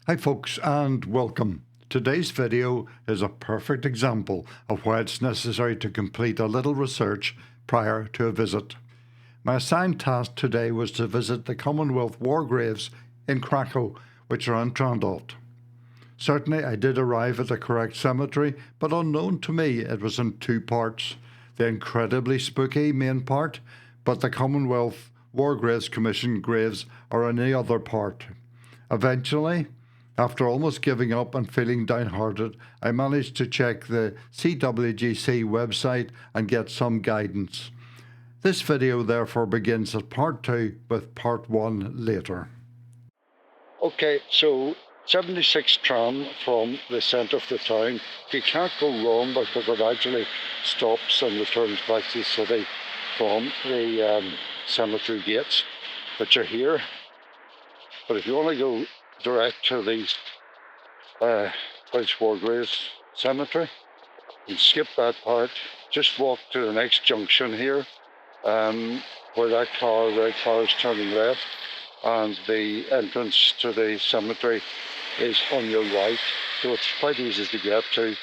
Hi folks and welcome. Today's video is a perfect example of why it's necessary to complete a little research prior to a visit. My assigned task today was to visit the Commonwealth war graves in Krakow, which are in Trandalt. Certainly I did arrive at the correct cemetery, but unknown to me it was in two parts. The incredibly spooky main part, but the Commonwealth War Graves Commission graves are in the other part. Eventually, after almost giving up and feeling downhearted, I managed to check the CWGC website and get some guidance. This video therefore begins as part 2 with part 1 later. Okay, so 76 tram from the centre of the town. You can't go wrong because it actually stops and returns back to the city from the cemetery gates, which are here. But if you want to go direct to the British War Graves Cemetery, you skip that part, just walk to the next junction here, where that red car is turning left, and the entrance to the cemetery is on your right, so it's quite easy to get to.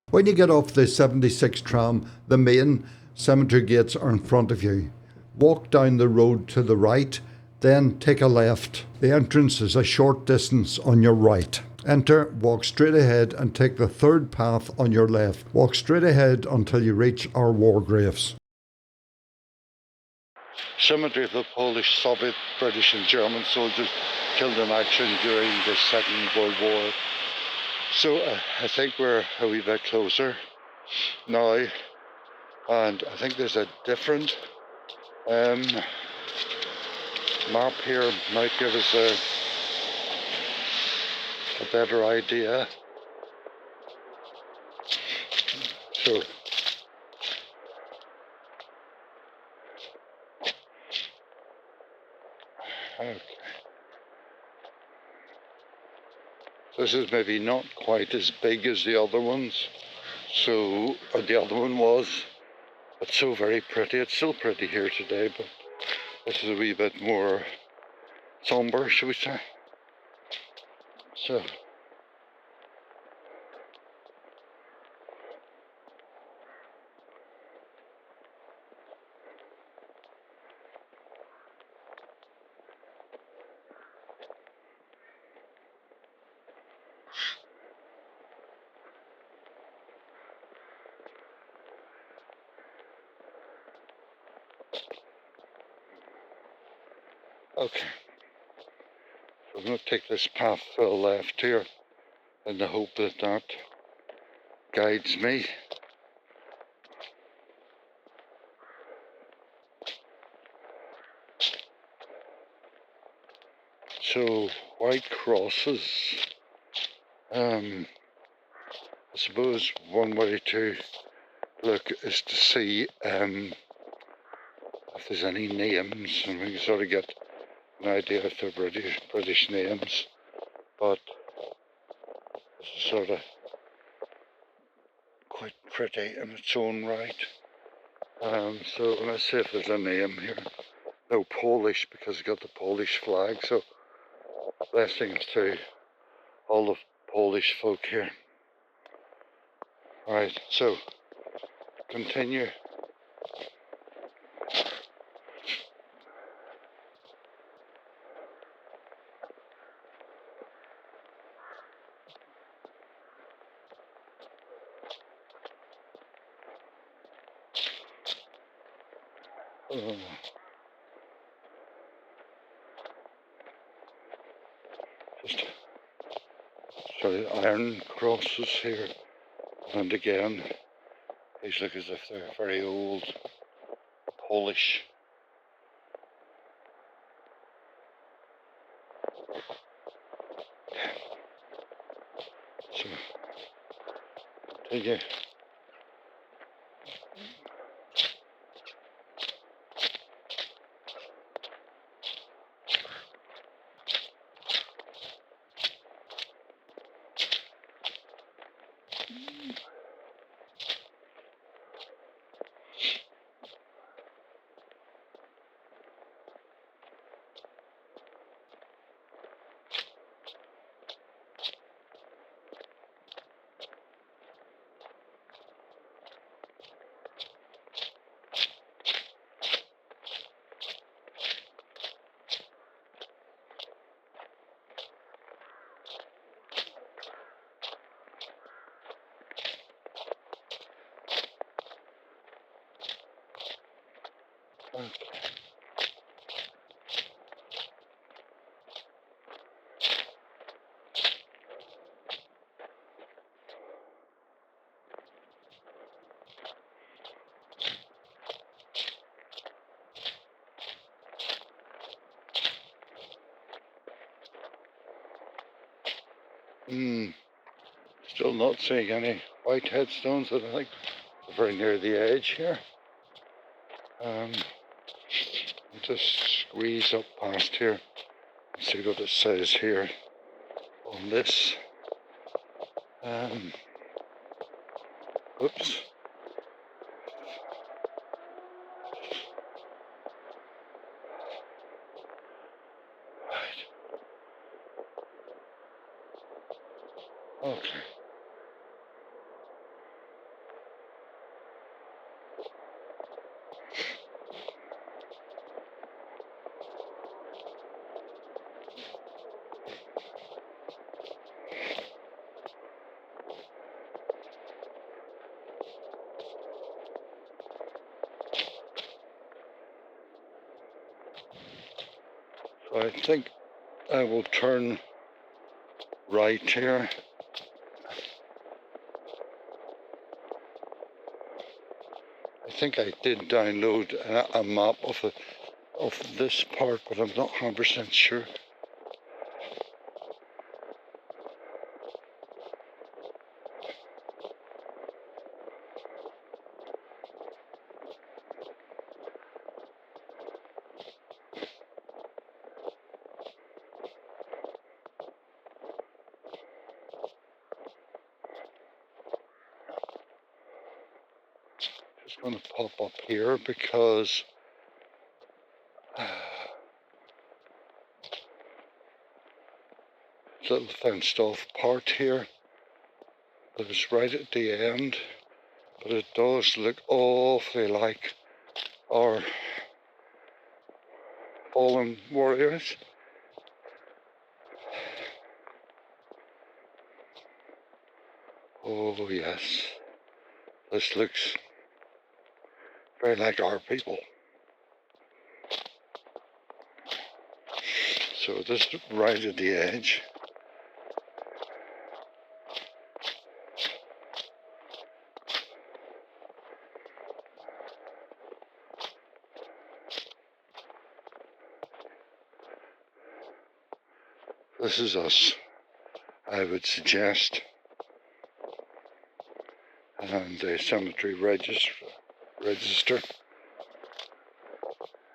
When you get off the 76 tram, the main cemetery gates are in front of you. Walk down the road to the right, then take a left. The entrance is a short distance on your right. Enter, walk straight ahead and take the third path on your left. Walk straight ahead until you reach our war graves. Cemetery of the Polish, Soviet, British and German soldiers killed in action during the Second World War. So I think we're a wee bit closer now, and I think there's a different map here, might give us a better idea. So okay. This is maybe not quite as big as the other ones, or the other one was, but so very pretty. It's still pretty here today, but this is a wee bit more somber, shall we say. So okay, so I'm going to take this path to the left here in the hope that that guides me. So white crosses, I suppose one way to look is to see if there's any names, and we can sort of get an idea if they're British names, but this is sort of quite pretty in its own right. So let's see if there's a name here. No, Polish, because it's got the Polish flag, so blessings to all the Polish folk here. Right, so continue. Just sort of iron crosses here, and again, these look as if they're very old, Polish. So, continue. Still not seeing any white headstones. I think very near the edge here. Just squeeze up past here and see what it says here on this. Oops. Right. Okay. So I think I will turn right here. I think I did download a map of this part, but I'm not 100% sure. Just going to pop up here because little fenced off part here that is right at the end, but it does look awfully like our fallen warriors. Oh yes, this looks very like our people. So this is right at the edge. This is us, I would suggest. And the cemetery register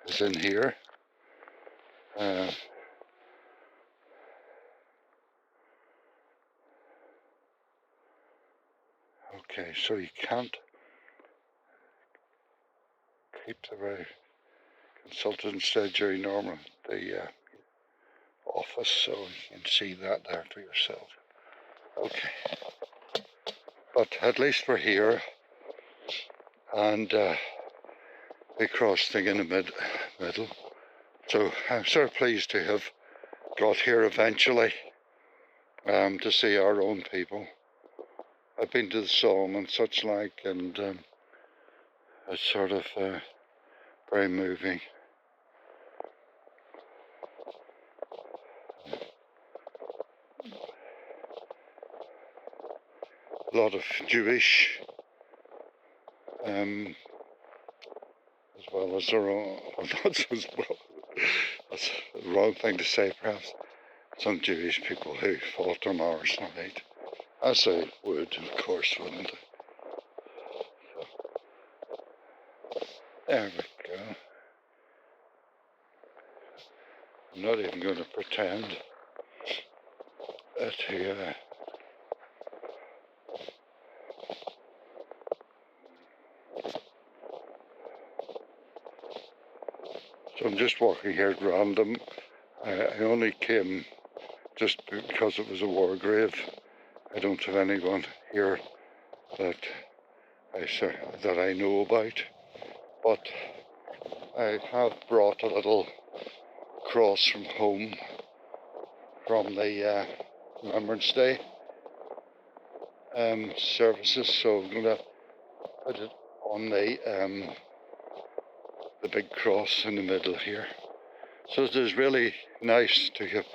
is in here. Okay, so you can't keep the way consultant said during normal the office, so you can see that there for yourself. Okay, but at least we're here, and we crossed thing in the middle. So I'm sort of pleased to have got here eventually to see our own people. I've been to the Somme and such like, and it's sort of very moving. A lot of Jewish, as well as their own, not as well, that's the wrong thing to say perhaps, some Jewish people who fought on our side, as they would, of course, wouldn't they? So, there we go. I'm not even going to pretend to so I'm just walking here at random. I only came just because it was a war grave. I don't have anyone here that I know about, but I have brought a little cross from home from the Remembrance Day services, so I'm going to put it on the the big cross in the middle here. So it is really nice to have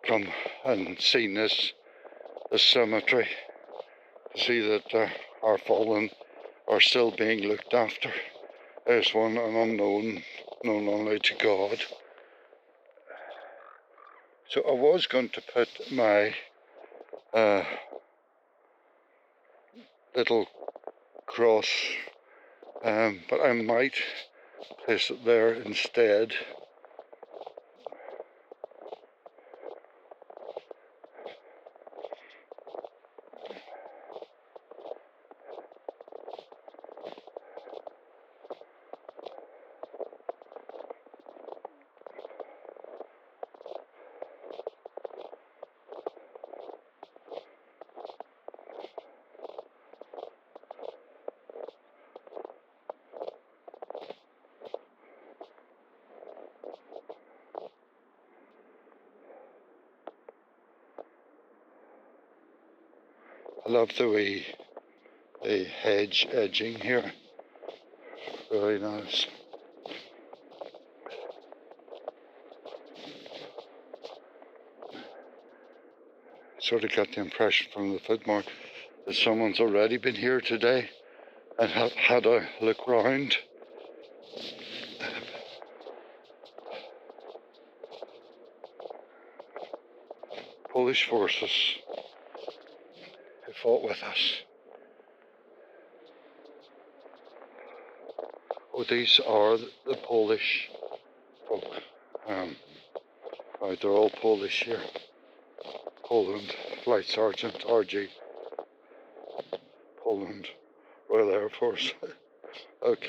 come and seen this cemetery, to see that our fallen are still being looked after. There's one, an unknown, known only to God. So I was going to put my little cross, but I might place it there instead. I love the hedge edging here. Very nice. Sort of got the impression from the footmark that someone's already been here today and had a look round. Polish forces who fought with us. Oh, these are the Polish folk. Right, they're all Polish here. Poland, Flight Sergeant RG. Poland, Royal Air Force. Okay.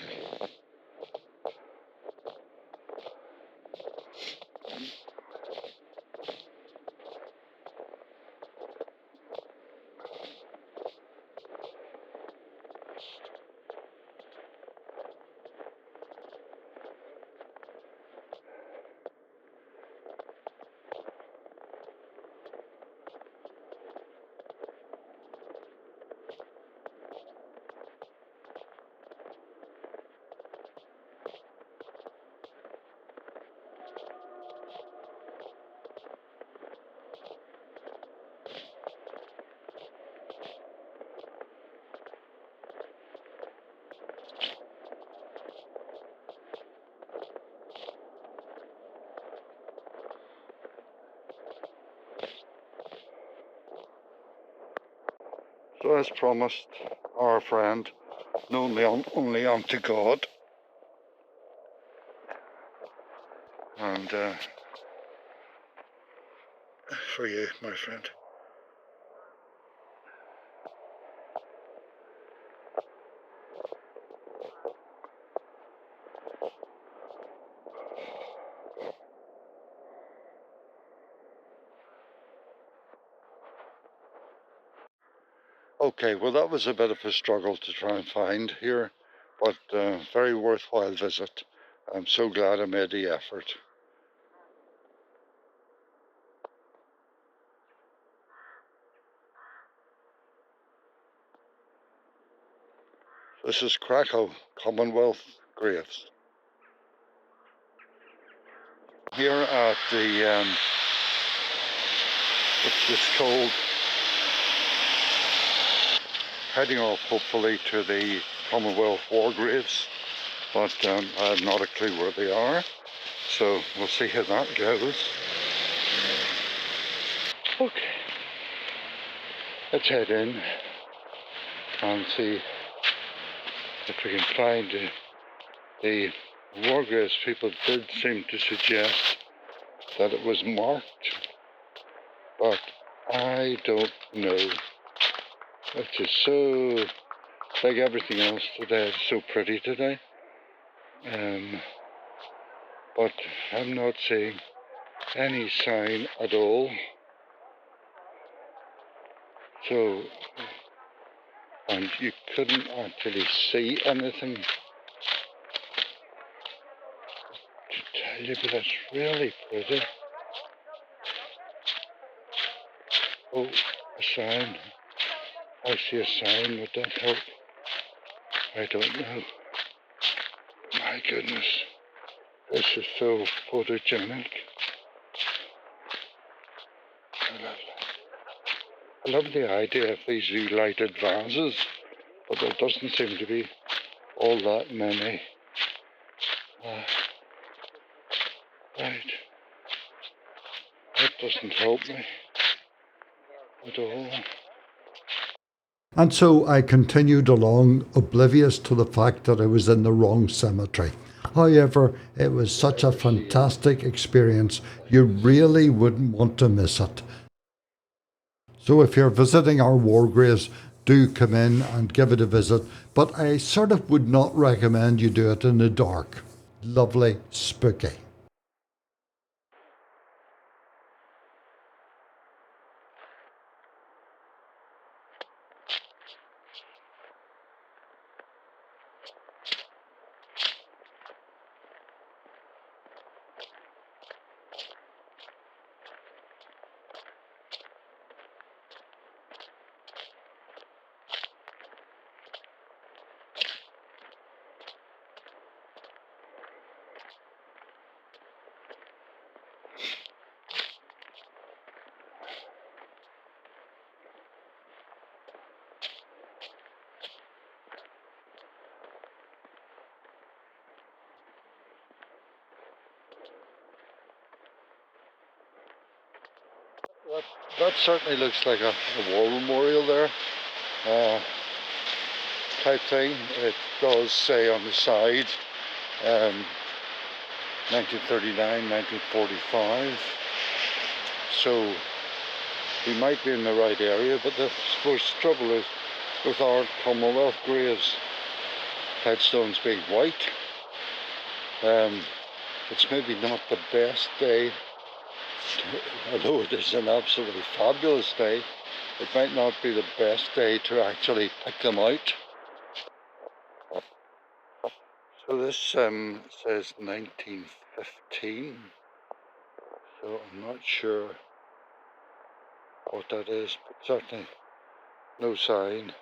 So as promised, our friend, known only unto God, and for you, my friend. Okay, well that was a bit of a struggle to try and find here, but very worthwhile visit. I'm so glad I made the effort. This is Krakow, Commonwealth graves. Here at the, what's this called? Heading off hopefully to the Commonwealth war graves, but I have not a clue where they are, so we'll see how that goes. Okay, let's head in and see if we can find the war graves. People did seem to suggest that it was marked, but I don't know. It's just so, like everything else today, it's so pretty today. But I'm not seeing any sign at all. So, and you couldn't actually see anything to tell you, but it's really pretty. Oh, a sign. I see a sign. Would that help? I don't know. My My goodness, this is so photogenic. I love the idea of these lighted vases, but there doesn't seem to be all that many. Right, that doesn't help me at all. And so I continued along, oblivious to the fact that I was in the wrong cemetery. However, it was such a fantastic experience, you really wouldn't want to miss it. So if you're visiting our war graves, do come in and give it a visit, but I sort of would not recommend you do it in the dark. Lovely, spooky. That certainly looks like a war memorial there, type thing. It does say on the side 1939, 1945. So we might be in the right area, but the trouble is with our Commonwealth graves, headstones being white, it's maybe not the best day. Although it is an absolutely fabulous day, it might not be the best day to actually pick them out. So this says 1915, so I'm not sure what that is, but certainly no sign